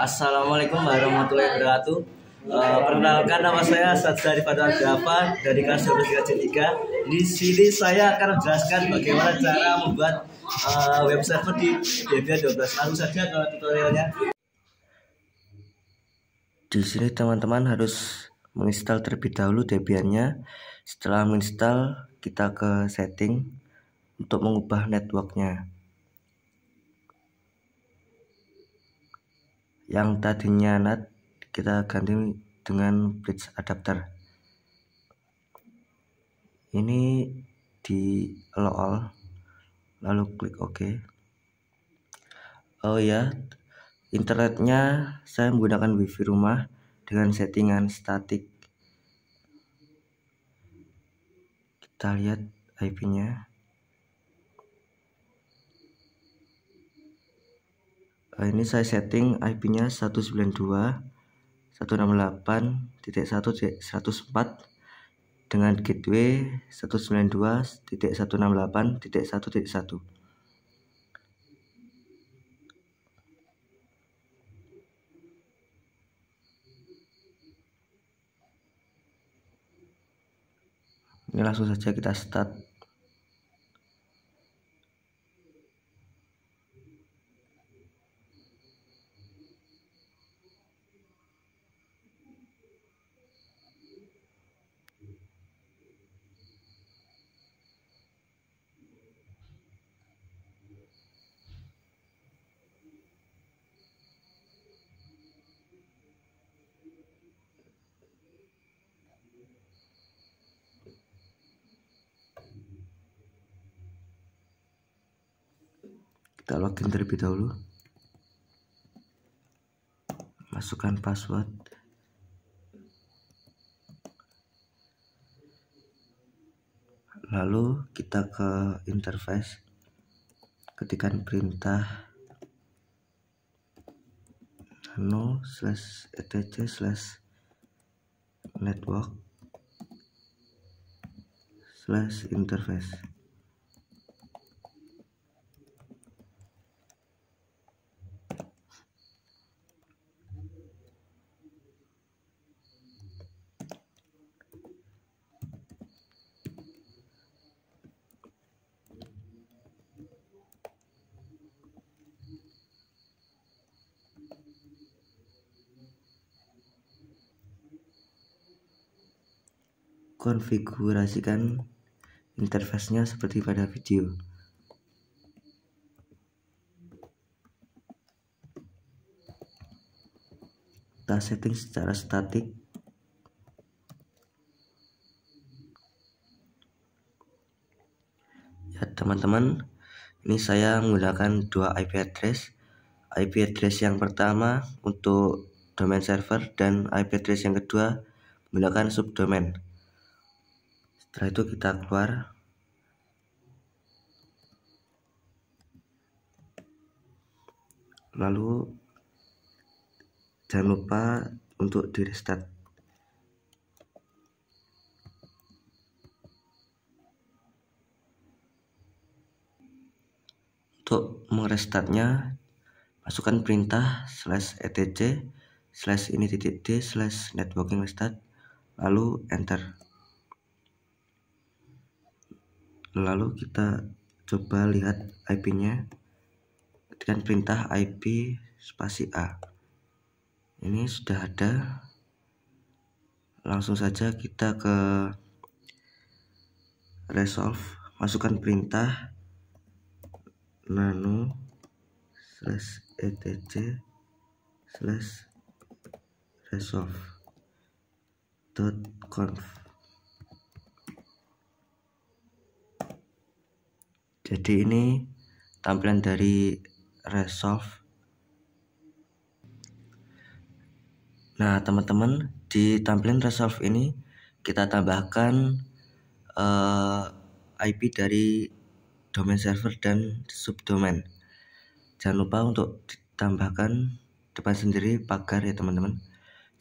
Assalamualaikum warahmatullahi wabarakatuh. Perkenalkan, nama saya Satsari Fatal Java dari kelas 12 Di sini saya akan menjelaskan bagaimana cara membuat web server di Debian 12. Langsung saja ke tutorialnya. Di sini teman-teman harus menginstal terlebih dahulu Debiannya. Setelah menginstal, kita ke setting untuk mengubah networknya. Yang tadinya NAT kita ganti dengan bridge adapter. Ini di allow all, lalu klik OK. Oh ya, internetnya saya menggunakan wifi rumah dengan settingan statik. Kita lihat IP-nya. Ini saya setting IP-nya 192.168.1.104 dengan gateway 192.168.1.1. Ini langsung saja kita start. Kita login terlebih dahulu, masukkan password, lalu kita ke interface, ketikkan perintah nano/etc/network/interface. Konfigurasikan interface-nya seperti pada video. Kita setting secara statik. Ya teman-teman, ini saya menggunakan dua IP address. IP address yang pertama untuk domain server dan IP address yang kedua menggunakan subdomain. Setelah itu kita keluar, lalu jangan lupa untuk di restart. Untuk merestartnya, masukkan perintah /etc/ini.d/networking restart, lalu enter. Lalu kita coba lihat IP-nya, ketikkan perintah IP spasi A. Ini sudah ada. Langsung saja kita ke resolve, masukkan perintah nano/etc/resolve.conf. Jadi ini tampilan dari resolve. Nah teman-teman, di tampilan resolve ini kita tambahkan IP dari domain server dan subdomain. Jangan lupa untuk ditambahkan depan sendiri pagar ya teman-teman.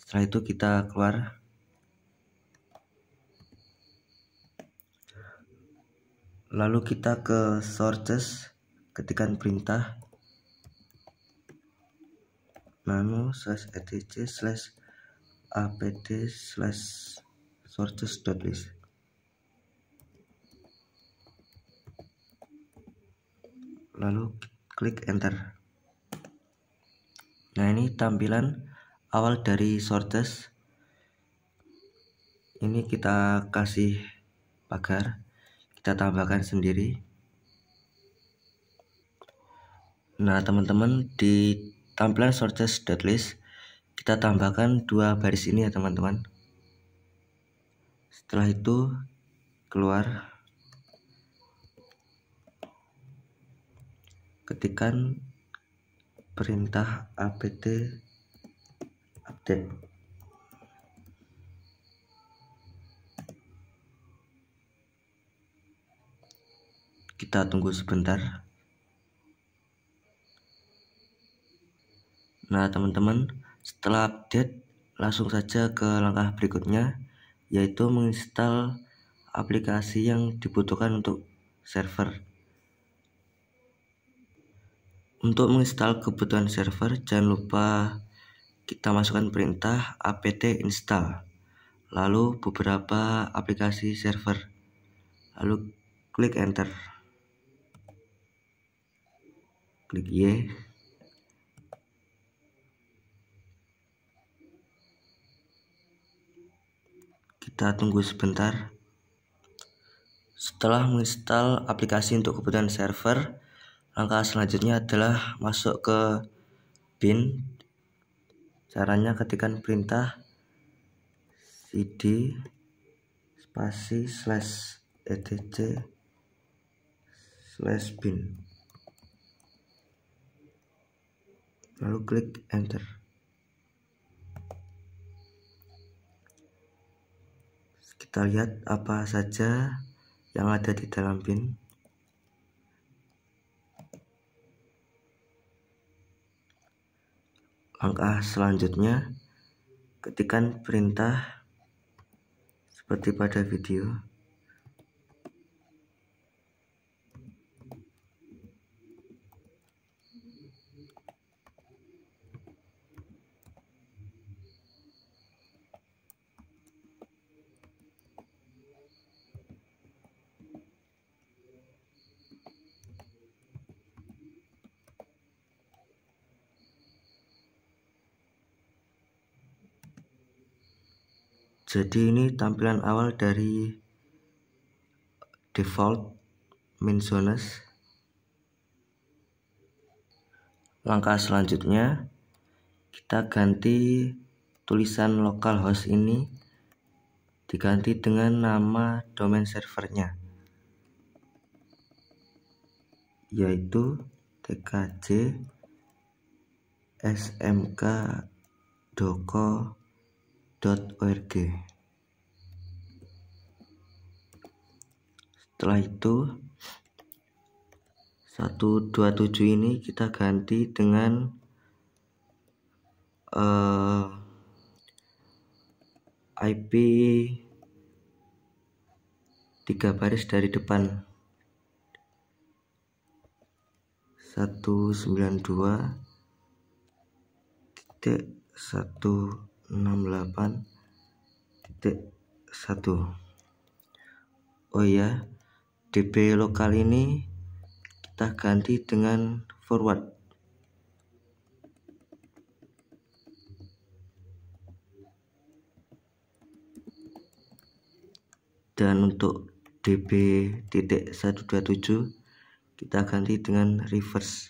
Setelah itu kita keluar, lalu kita ke sources, ketikkan perintah nano/etc/apd/sources.list. Lalu klik enter. Nah, ini tampilan awal dari sources. Ini kita kasih pagar, kita tambahkan sendiri. Nah, teman-teman, di tampilan sources.list kita tambahkan 2 baris ini ya teman-teman. Setelah itu keluar, ketikkan perintah apt update. Kita tunggu sebentar. Nah, teman-teman, setelah update langsung saja ke langkah berikutnya, yaitu menginstal aplikasi yang dibutuhkan untuk server. Untuk menginstal kebutuhan server, jangan lupa kita masukkan perintah apt install, lalu beberapa aplikasi server, lalu klik enter, klik Y. Kita tunggu sebentar. Setelah menginstal aplikasi untuk kebutuhan server, langkah selanjutnya adalah masuk ke bin. Caranya ketikkan perintah cd spasi /etc/bin, lalu klik enter. Kita lihat apa saja yang ada di dalam bin. Langkah selanjutnya, ketikkan perintah seperti pada video. Jadi ini tampilan awal dari default Minzones. Langkah selanjutnya, kita ganti tulisan localhost ini diganti dengan nama domain servernya, yaitu tkj smk.doko.org. Setelah itu 127 ini kita ganti dengan IP 3 baris dari depan, 192.168.1. Oh ya, DB lokal ini kita ganti dengan forward. Dan untuk DB.127 kita ganti dengan reverse.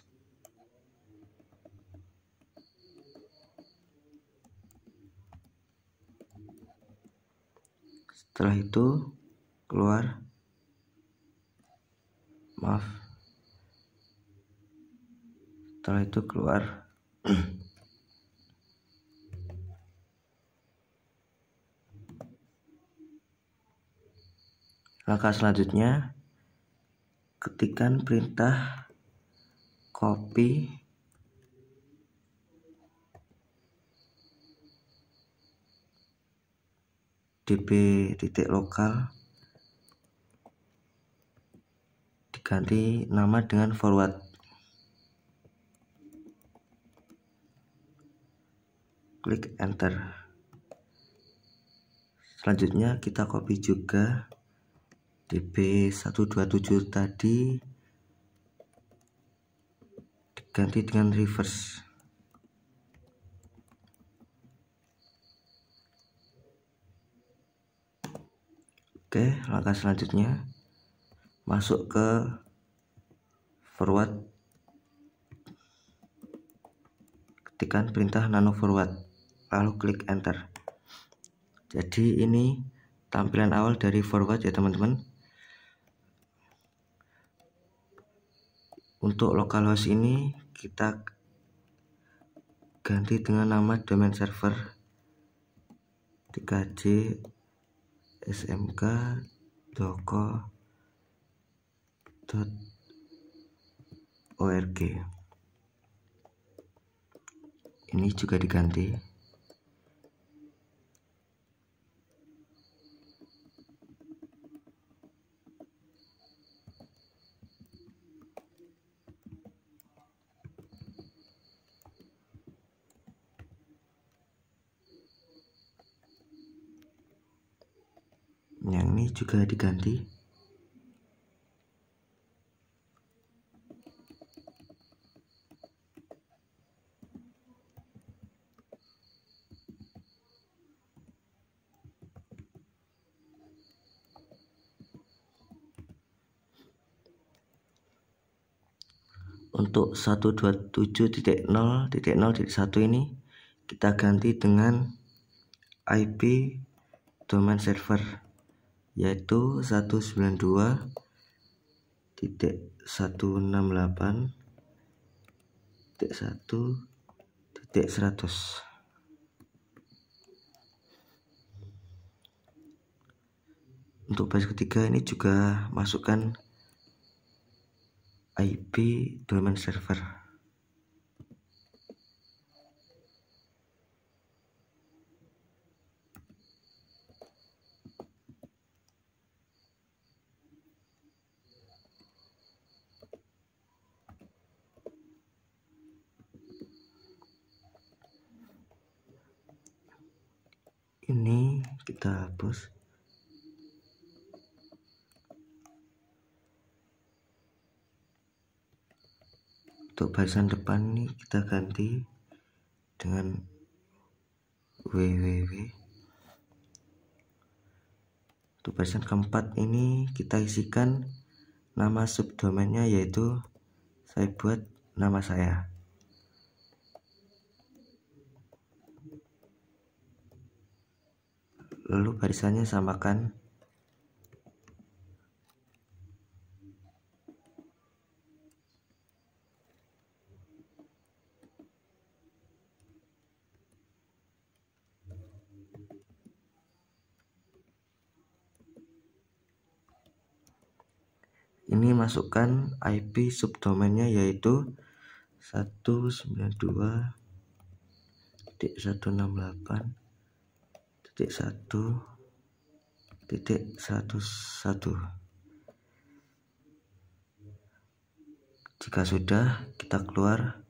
Setelah itu keluar, setelah itu keluar. Langkah selanjutnya, ketikkan perintah copy db.lokal, diganti nama dengan forward. klik enter. Selanjutnya kita copy juga DB127 tadi, diganti dengan reverse. Oke, langkah selanjutnya masuk ke forward, ketikkan perintah nano forward, lalu klik enter. Jadi ini tampilan awal dari forward ya teman-teman. Untuk localhost ini kita ganti dengan nama domain server 3J smk.doko.org. Ini juga diganti. Yang ini juga diganti. Untuk 127.0.0.1 ini kita ganti dengan IP domain server, yaitu 192.168.1.100. Untuk baris ketiga ini juga masukkan IP domain server. Ini kita hapus. Untuk barisan depan ini kita ganti dengan www. Untuk barisan keempat ini kita isikan nama subdomainnya, yaitu saya buat nama saya. Lalu barisannya samakan. Ini masukkan IP subdomainnya, yaitu 192.168.1.11. Jika sudah, kita keluar.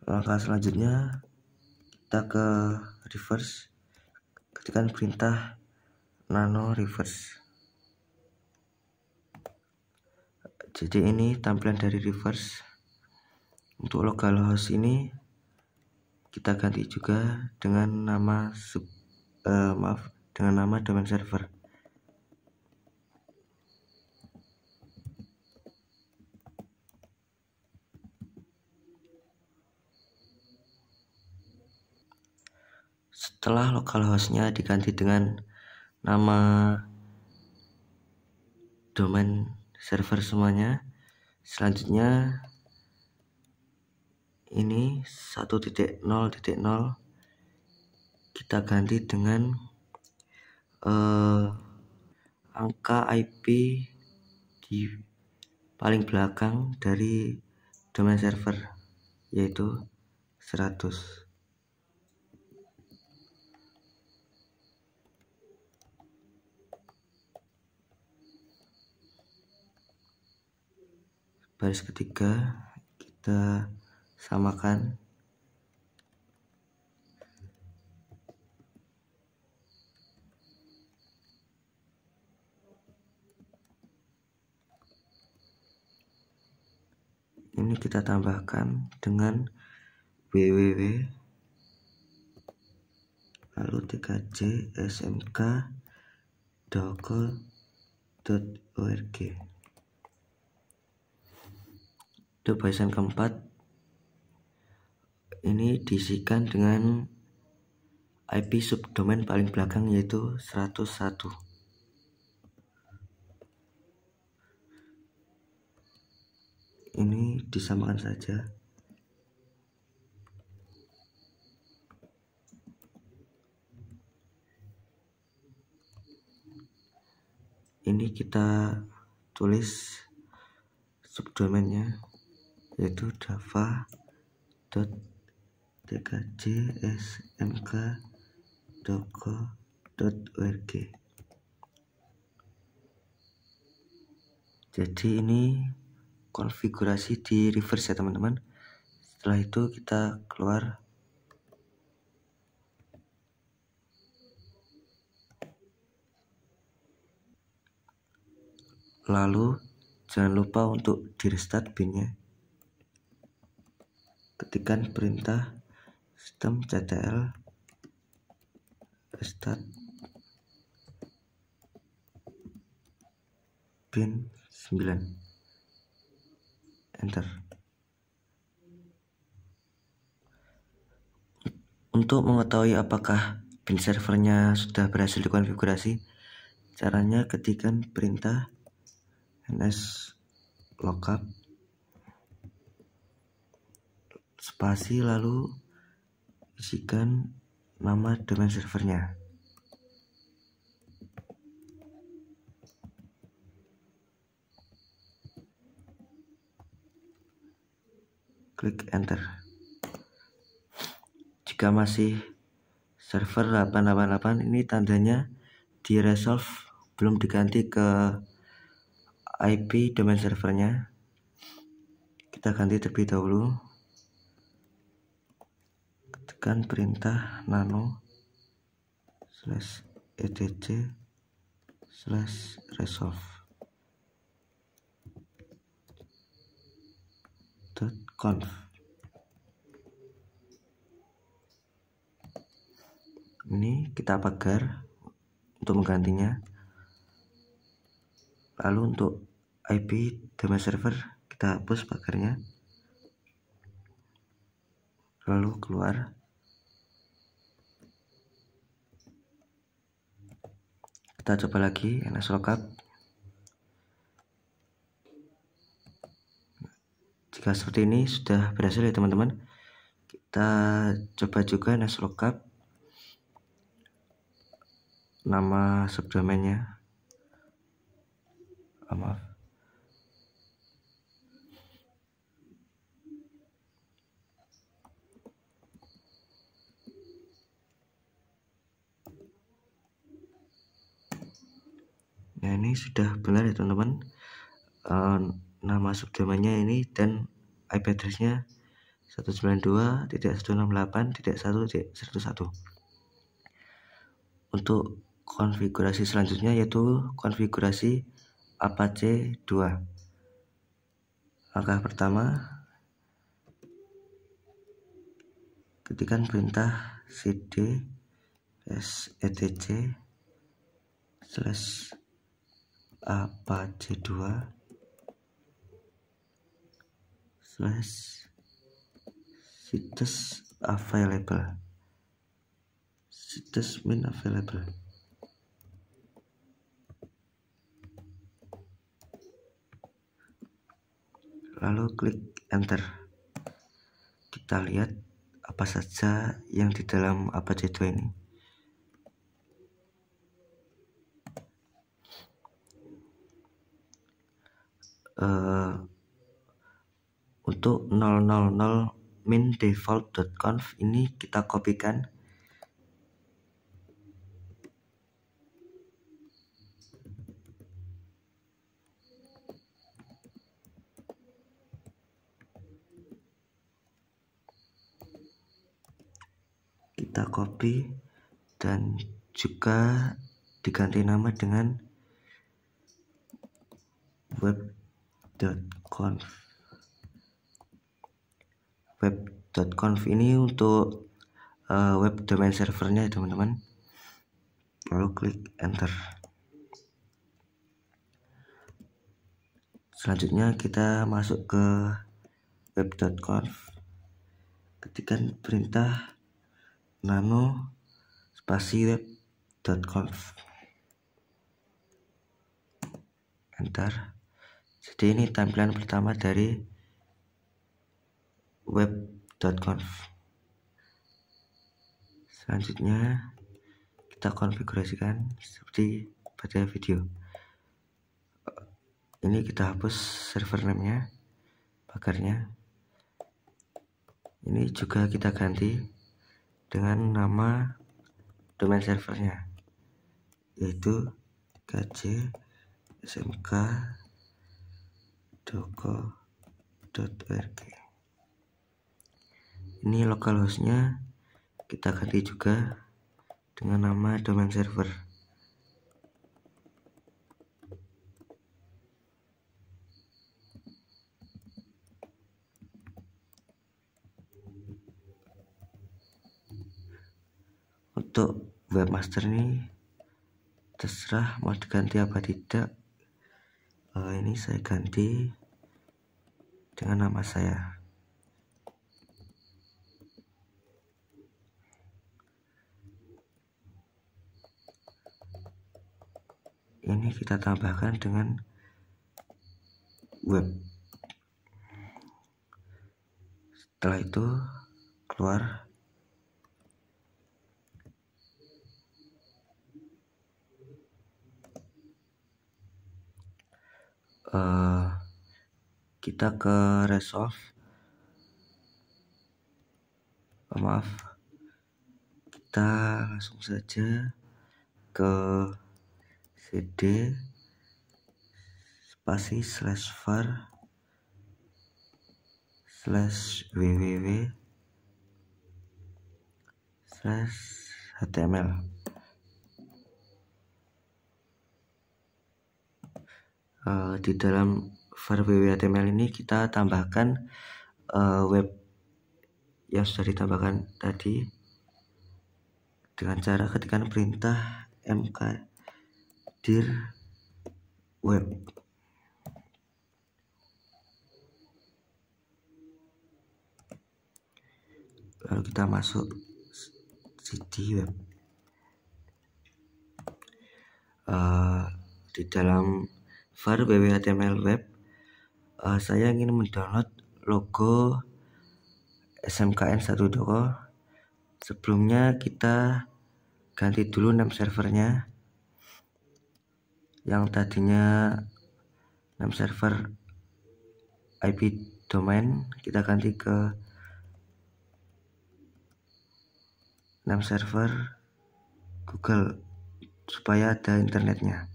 Langkah selanjutnya kita ke reverse, ketikkan perintah nano reverse. Jadi ini tampilan dari reverse. Untuk localhost ini kita ganti juga dengan nama dengan nama domain server. Setelah localhostnya diganti dengan nama domain server semuanya, selanjutnya ini 1.0.0 kita ganti dengan angka IP di paling belakang dari domain server, yaitu 100. baris ketiga kita samakan. Ini kita tambahkan dengan www lalu tkj smk.doco.org. Untuk barisan keempat ini diisikan dengan IP subdomain paling belakang yaitu 101. Ini disamakan saja. Ini kita tulis subdomainnya yaitu java.tkj.smk.doco.org. Jadi ini konfigurasi di reverse ya teman-teman. Setelah itu kita keluar. Lalu jangan lupa untuk di restart binnya. Ketikkan perintah systemctl restart bin 9. Enter. Untuk mengetahui apakah bin servernya sudah berhasil dikonfigurasi, caranya ketikkan perintah ns lookup spasi lalu isikan nama domain servernya. Klik enter. Jika masih server 888 ini tandanya di resolve belum diganti ke IP domain servernya. Kita ganti terlebih dahulu. Ketikkan perintah nano /etc/resolve .conf. Ini kita pagar untuk menggantinya. Lalu untuk IP domain server kita hapus pagarnya. Lalu keluar. Kita coba lagi ns lookup. Jika seperti ini sudah berhasil ya teman-teman. Kita coba juga ns lookup nama subdomainnya. Maaf. Nah ini sudah benar ya teman-teman. Nama subdomainnya ini dan IP address-nya 192.168.1.1. Untuk konfigurasi selanjutnya yaitu konfigurasi Apache 2. Langkah pertama, ketikkan perintah cd etc/apache 2 /situs available situs min available. Lalu klik enter. Kita lihat apa saja yang di dalam Apache 2 ini. Untuk 000 min default.conf ini kita kopikan. kita copy dan juga diganti nama dengan web.conf. Web.conf ini untuk web domain servernya ya teman-teman. Lalu klik enter. Selanjutnya kita masuk ke web.conf, ketikkan perintah nano spasi web.conf, enter. Jadi ini tampilan pertama dari web.conf. Selanjutnya kita konfigurasikan seperti pada video. Ini kita hapus server namanya, pagarnya. Ini juga kita ganti dengan nama domain servernya, yaitu kjsmk.doco.org. Ini localhostnya kita ganti juga dengan nama domain server. Untuk webmaster ini terserah mau diganti apa tidak. Ini saya ganti dengan nama saya. Ini kita tambahkan dengan web. Setelah itu keluar. Kita ke resolve. Maaf, kita langsung saja ke cd spasi /var /www/html. Di dalam var www.html ini kita tambahkan web yang sudah ditambahkan tadi dengan cara ketikkan perintah mkdir web. Lalu kita masuk cd web. Di dalam var www.html web, saya ingin mendownload logo smkn1.doco. Sebelumnya kita ganti dulu nama servernya. Yang tadinya nama server IP domain, kita ganti ke nama server Google supaya ada internetnya.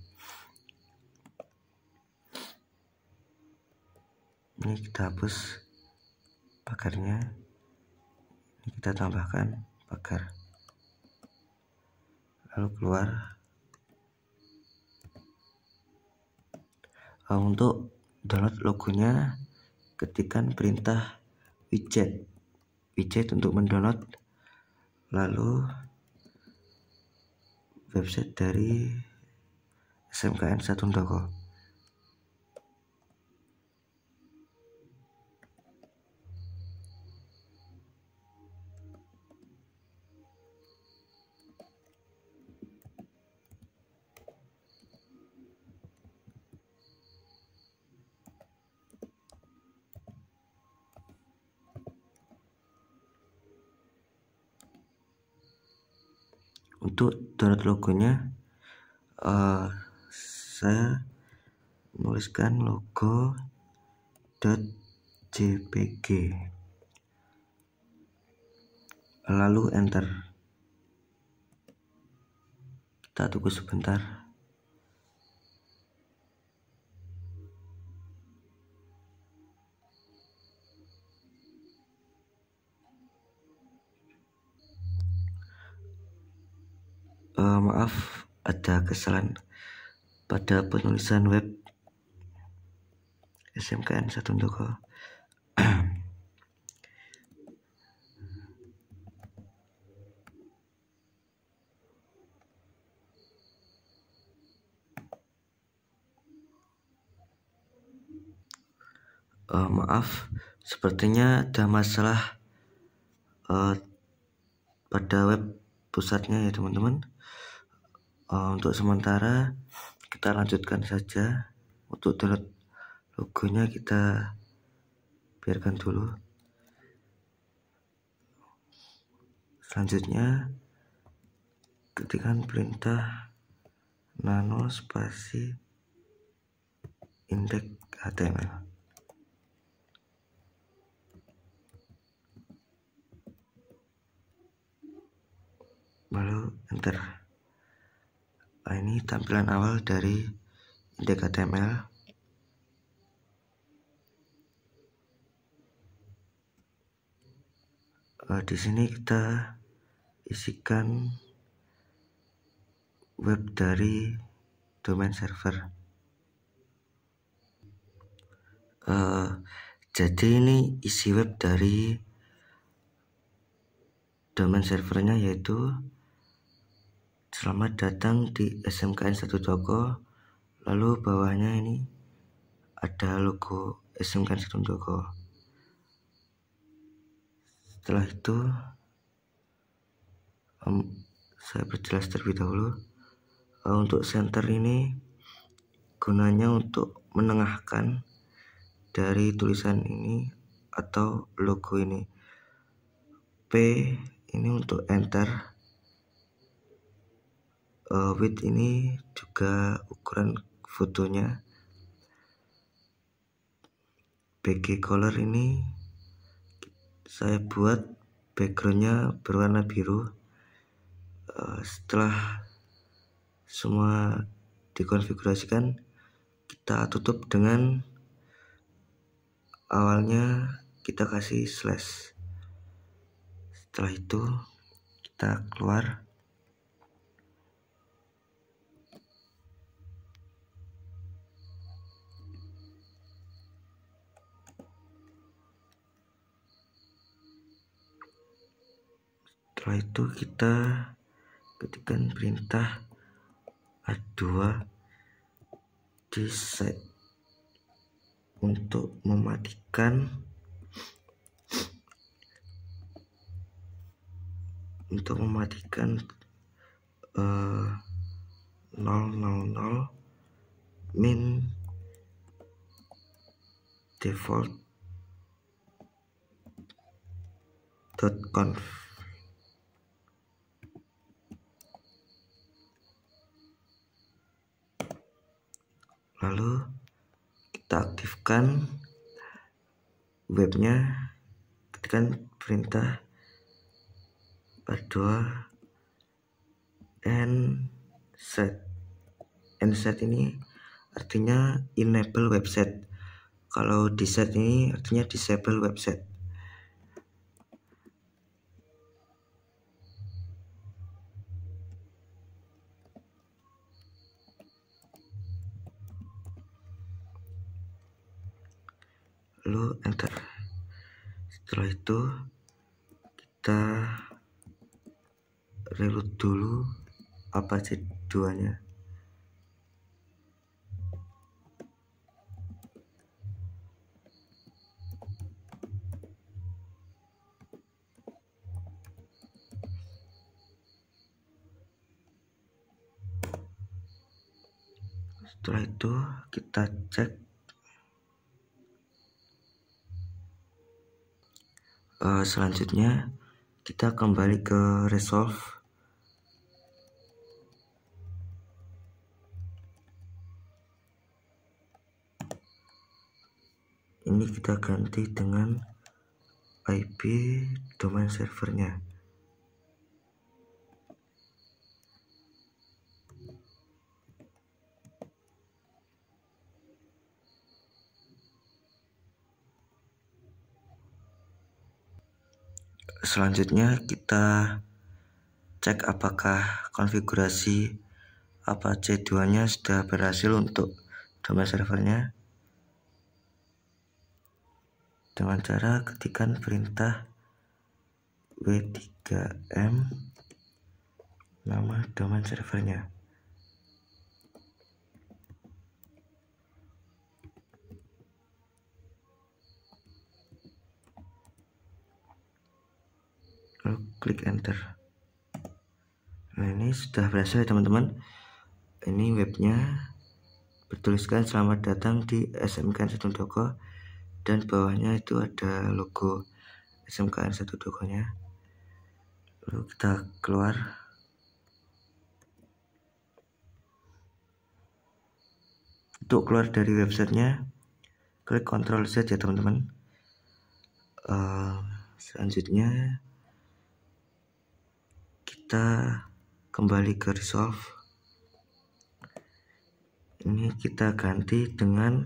Ini kita hapus pagarnya, ini kita tambahkan pagar, lalu keluar. Untuk download logonya ketikkan perintah widget untuk mendownload, lalu website dari smkn1.doco. Untuk download logonya, saya menuliskan logo.jpg, lalu enter. Kita tunggu sebentar. Maaf, ada kesalahan pada penulisan web SMKN 1 Maaf, sepertinya ada masalah pada web pusatnya ya teman-teman. Untuk sementara kita lanjutkan saja. Untuk download logonya kita biarkan dulu. Selanjutnya ketikkan perintah nano spasi index HTML. Lalu enter. Ini tampilan awal dari index HTML. Di sini kita isikan web dari domain server. Jadi ini isi web dari domain servernya, yaitu selamat datang di SMKN 1 lalu bawahnya ini ada logo SMKN 1. Setelah itu saya perjelas terlebih dahulu. Untuk center ini gunanya untuk menengahkan dari tulisan ini atau logo ini. P ini untuk enter. Width ini juga ukuran fotonya. BG color ini saya buat backgroundnya berwarna biru. Setelah semua dikonfigurasikan, kita tutup dengan awalnya kita kasih slash. Setelah itu kita keluar. Setelah itu kita ketikkan perintah A2 di set untuk mematikan uh, 000 min default.conf. Lalu kita aktifkan webnya, ketikkan perintah A2 set. Set ini artinya enable website. Kalau di set ini artinya disable website. Lalu enter. Setelah itu kita reload dulu Apache 2-nya. Setelah itu kita cek. Selanjutnya kita kembali ke resolve. Ini kita ganti dengan IP domain servernya. Selanjutnya kita cek apakah konfigurasi Apache 2 nya sudah berhasil untuk domain servernya dengan cara ketikkan perintah w3m nama domain servernya. Lalu klik enter. Nah, ini sudah berhasil ya teman-teman. Ini webnya bertuliskan selamat datang di smkn1.co dan bawahnya itu ada logo smkn1.co nya. Lalu kita keluar. Untuk keluar dari websitenya, klik Ctrl Z ya teman-teman. Selanjutnya kita kembali ke resolve. Ini kita ganti dengan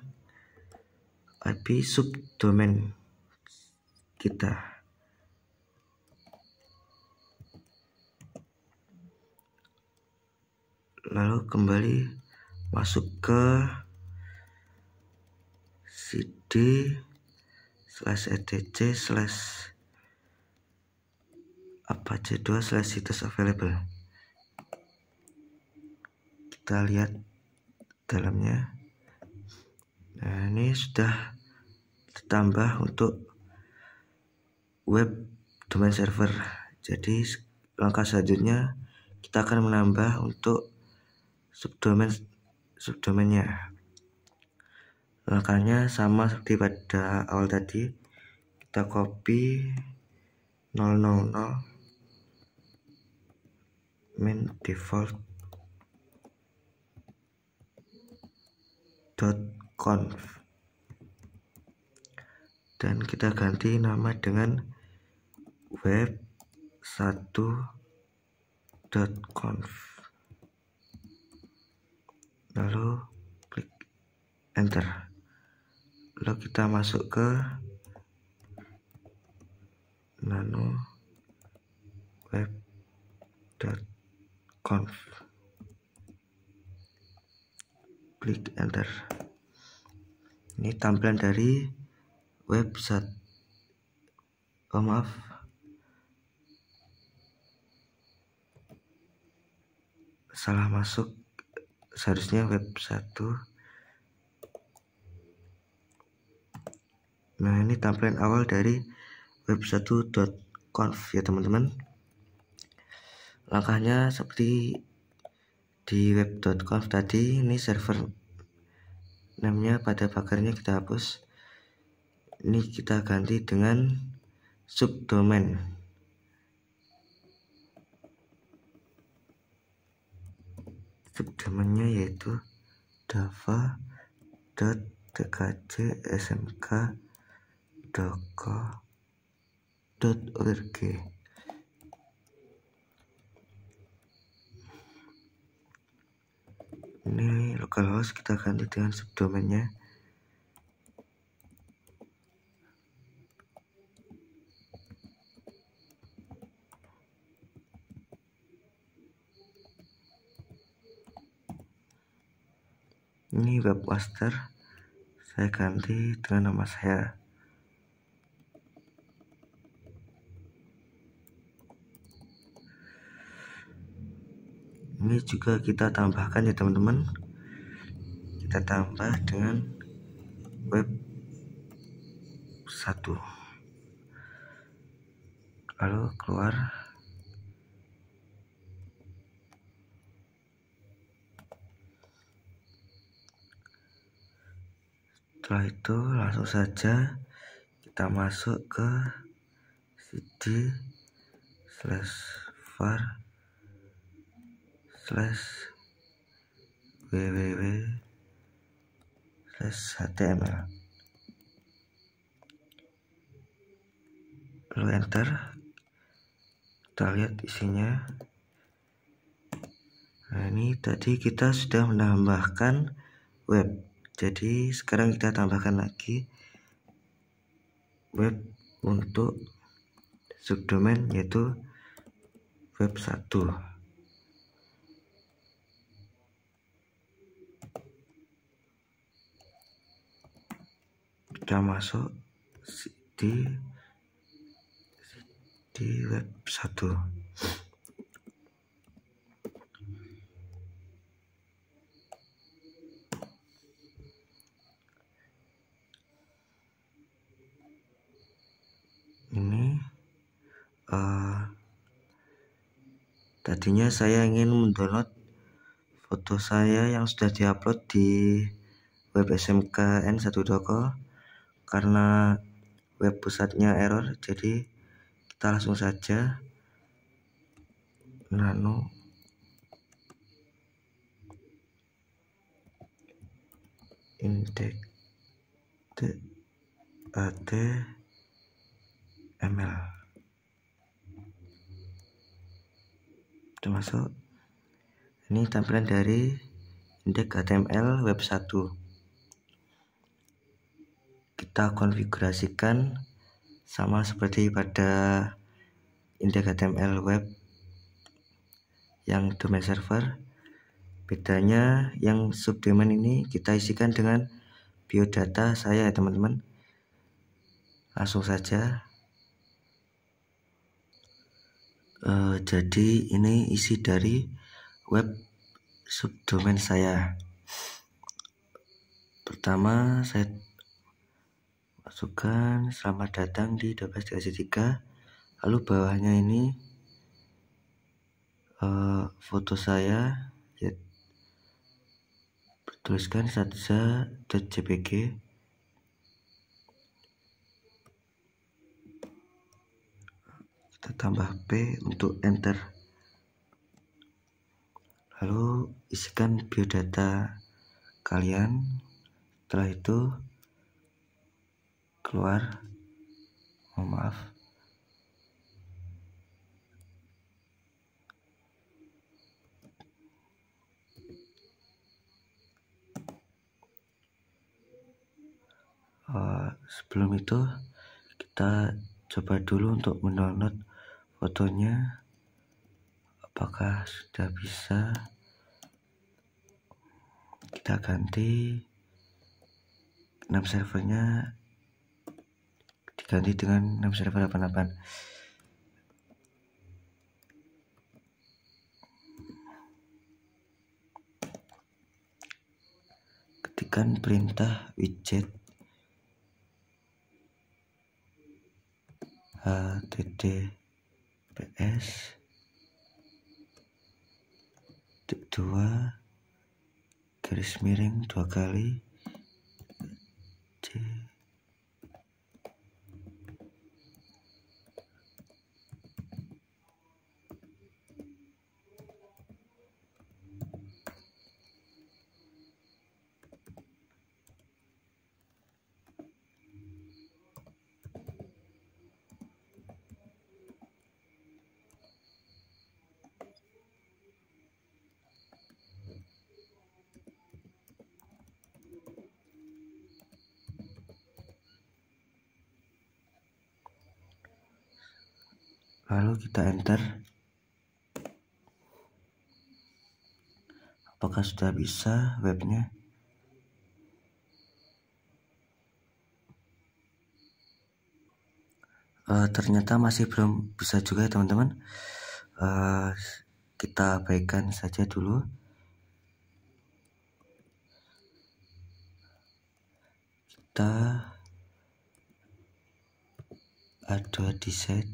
IP subdomain kita. Lalu kembali masuk ke cd/etc/apache2/situs available. Kita lihat dalamnya. Nah, ini sudah ditambah untuk web domain server. Jadi langkah selanjutnya kita akan menambah untuk subdomainnya. Langkahnya sama seperti pada awal tadi. Kita copy 000 main default.conf dan kita ganti nama dengan web1.conf. Lalu klik enter. Lalu kita masuk ke nano web.conf. Klik enter. Ini tampilan dari website. Maaf. Salah masuk. Seharusnya web1. Nah, ini tampilan awal dari web1.conf ya teman-teman. Langkahnya seperti di web.conf tadi. Ini server namanya pada pagarnya kita hapus. Ini kita ganti dengan subdomain. Subdomainnya yaitu java.tkc.smk.co.org. Ini localhost, kita ganti dengan subdomainnya. Ini webmaster, saya ganti dengan nama saya. Ini juga kita tambahkan ya teman-teman. Kita tambah dengan web 1. Lalu keluar. Setelah itu langsung saja kita masuk ke cd/var/www/html. Lalu enter. Kita lihat isinya. Nah, ini tadi kita sudah menambahkan web. Jadi sekarang kita tambahkan lagi web untuk subdomain yaitu web 1. Kita masuk di web 1. Ini tadinya saya ingin mendownload foto saya yang sudah diupload di web smkn1.co karena web pusatnya error, jadi kita langsung saja nano index.html. Kita masuk. Ini tampilan dari index.html web 1. Kita konfigurasikan sama seperti pada index.html web yang domain server. Bedanya yang subdomain ini kita isikan dengan biodata saya ya teman-teman. Langsung saja. Jadi ini isi dari web subdomain saya. Pertama saya masukkan selamat datang di 12.3. Lalu bawahnya ini foto saya ya, tuliskan satza.jpg. Kita tambah P untuk enter. Lalu isikan biodata kalian. Setelah itu keluar. Maaf. Sebelum itu kita coba dulu untuk mendownload fotonya. Apakah sudah bisa? Kita ganti nama servernya, diganti dengan nama server 88. Ketikkan perintah widget https _2 kali c. Lalu kita enter. Apakah sudah bisa webnya? Ternyata masih belum bisa juga teman-teman. Kita abaikan saja dulu. Kita ada di set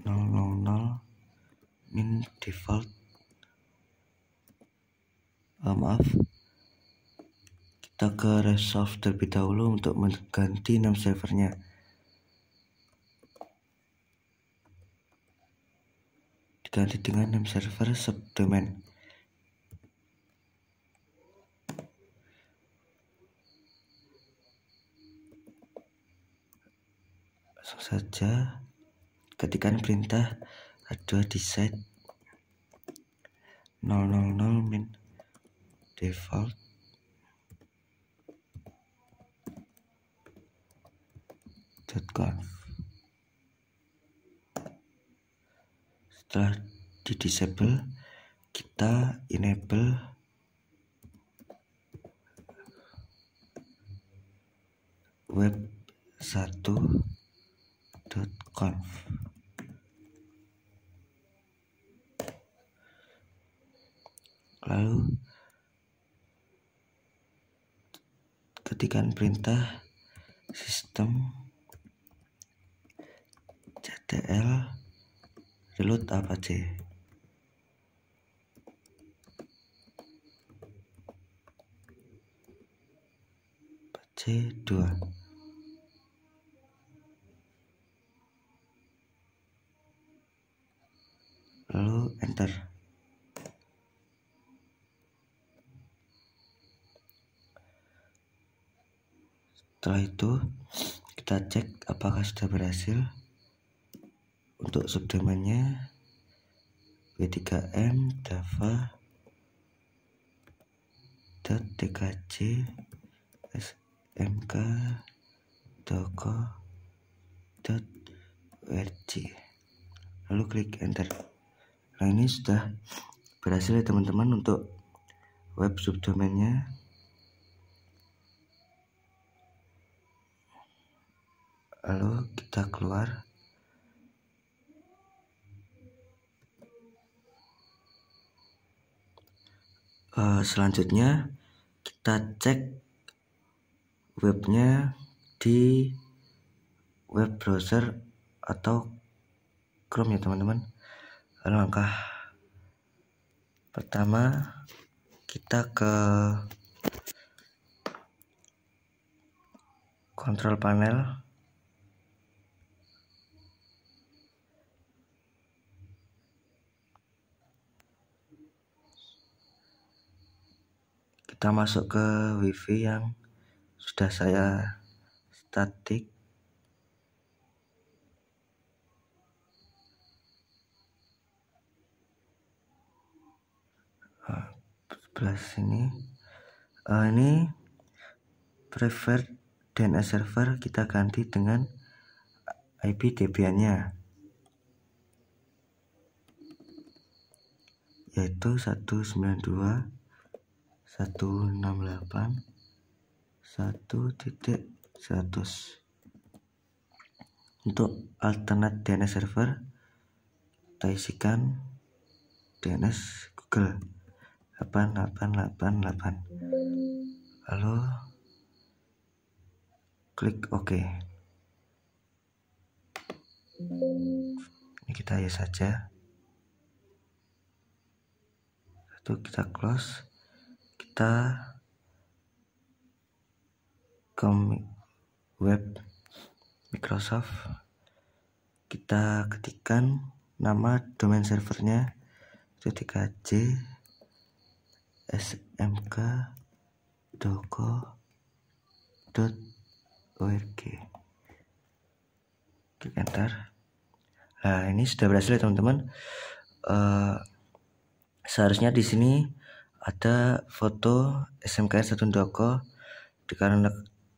000 min default. Maaf, kita ke resolve terlebih dahulu untuk mengganti nama servernya. Diganti dengan nama server subdomain. Langsung saja ketikkan perintah ada di set 000 min default .conf. Setelah di disable, kita enable web1.conf. Lalu ketikkan perintah system.ctl reload apache. C2. Lalu enter. Setelah itu kita cek apakah sudah berhasil. Untuk subdomainnya w3m java.tkc smk.doko.org, lalu klik enter. Nah, ini sudah berhasil ya teman-teman untuk web subdomainnya. Lalu kita keluar. Selanjutnya kita cek webnya di web browser atau Chrome ya teman-teman. Langkah pertama kita ke control panel, kita masuk ke wifi yang sudah saya statik. Sebelah sini ini preferred DNS server, kita ganti dengan IP Debian-nya, yaitu 192.168.1.100. Untuk alternate DNS server kita isikan DNS Google 8888, lalu klik OK. Ini kita ya saja. Itu kita close. Kita ke web Microsoft, kita ketikkan nama domain servernya tkc smk.doko.org, klik enter. Nah, ini sudah berhasil ya teman-teman. Seharusnya di sini ada foto SMKN1Doko,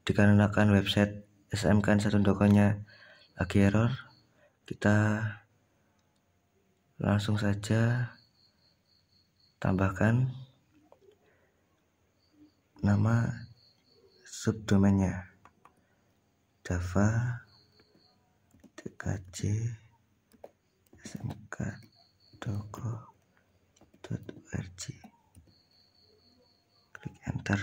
dikarenakan website SMKN1Doko-nya lagi error. Kita langsung saja tambahkan nama subdomainnya java.tkc smk.doko.org, klik enter.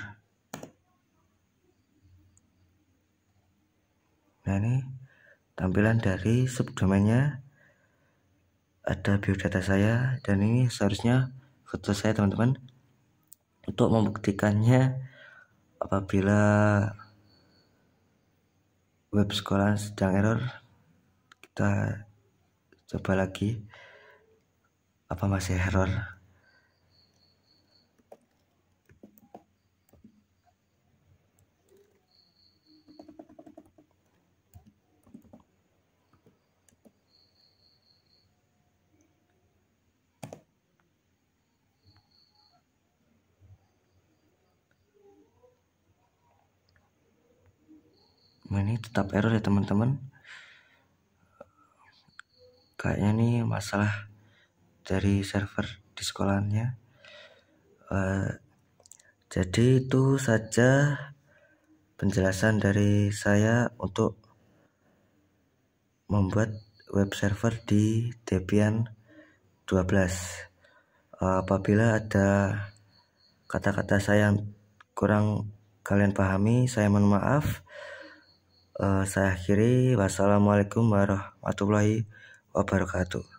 Nah, ini tampilan dari subdomainnya, ada biodata saya, dan ini seharusnya foto saya teman-teman. Untuk membuktikannya, apabila web sekolah sedang error, kita coba lagi apa masih error. Ini tetap error ya teman-teman. Kayaknya ini masalah dari server di sekolahannya. Jadi itu saja penjelasan dari saya untuk membuat web server di Debian 12. Apabila ada kata-kata saya yang kurang kalian pahami, saya mohon maaf. Saya akhiri. Wassalamualaikum warahmatullahi wabarakatuh.